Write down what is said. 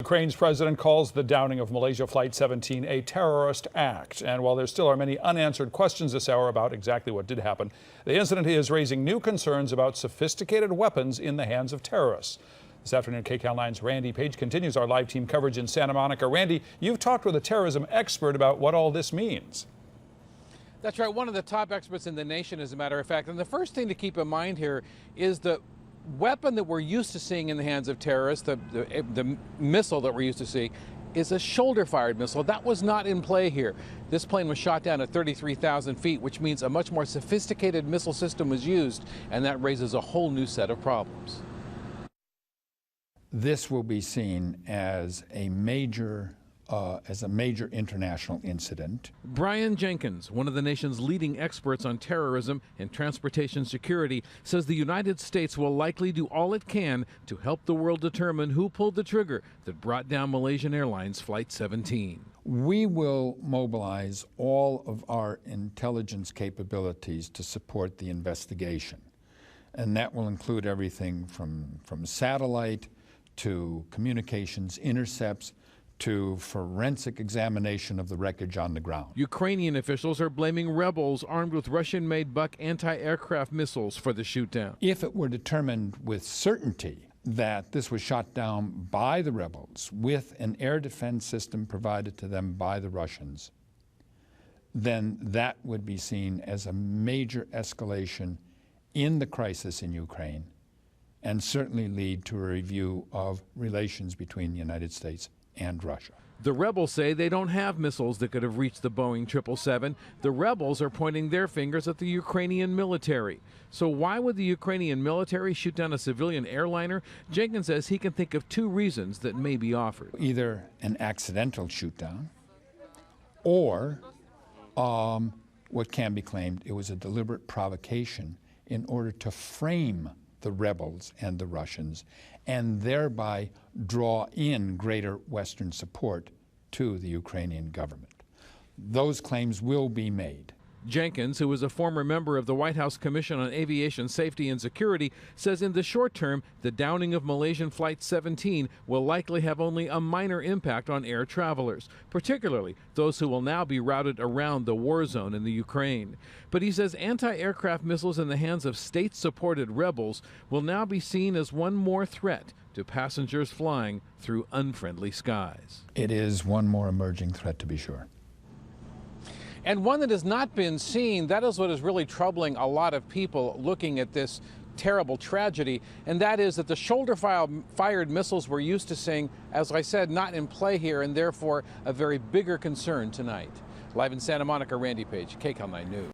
Ukraine's president calls the downing of Malaysia Flight 17 a terrorist act. And while there still are many unanswered questions this hour about exactly what did happen, the incident is raising new concerns about sophisticated weapons in the hands of terrorists. This afternoon, KCAL 9's Randy Paige continues our live team coverage in Santa Monica. Randy, you've talked with a terrorism expert about what all this means. That's right, one of the top experts in the nation, as a matter of fact. And the first thing to keep in mind here is the weapon that we're used to seeing in the hands of terrorists, the missile that we're used to seeing, is a shoulder-fired missile. That was not in play here. This plane was shot down at 33,000 feet, which means a much more sophisticated missile system was used, and that raises a whole new set of problems. This will be seen as a major international incident. Brian Jenkins, one of the nation's leading experts on terrorism and transportation security, says the United States will likely do all it can to help the world determine who pulled the trigger that brought down Malaysian Airlines Flight 17. We will mobilize all of our intelligence capabilities to support the investigation. And that will include everything from satellite to communications intercepts to forensic examination of the wreckage on the ground. Ukrainian officials are blaming rebels armed with Russian-made Buk anti-aircraft missiles for the shootdown. If it were determined with certainty that this was shot down by the rebels with an air defense system provided to them by the Russians, then that would be seen as a major escalation in the crisis in Ukraine and certainly lead to a review of relations between the United States and Russia. The rebels say they don't have missiles that could have reached the Boeing 777. The rebels are pointing their fingers at the Ukrainian military. So why would the Ukrainian military shoot down a civilian airliner? Jenkins says he can think of two reasons that may be offered. Either an accidental shoot down or what can be claimed it was a deliberate provocation in order to frame the rebels and the Russians, and thereby draw in greater Western support to the Ukrainian government. Those claims will be made. Jenkins, who is a former member of the White House Commission on Aviation Safety and Security, says in the short term, the downing of Malaysian Flight 17 will likely have only a minor impact on air travelers, particularly those who will now be routed around the war zone in the Ukraine. But he says anti-aircraft missiles in the hands of state-supported rebels will now be seen as one more threat to passengers flying through unfriendly skies. It is one more emerging threat, to be sure. And one that has not been seen, that is what is really troubling a lot of people looking at this terrible tragedy, and that is that the shoulder-fired missiles we're used to seeing, as I said, not in play here, and therefore a very bigger concern tonight. Live in Santa Monica, Randy Paige, KCAL 9 News.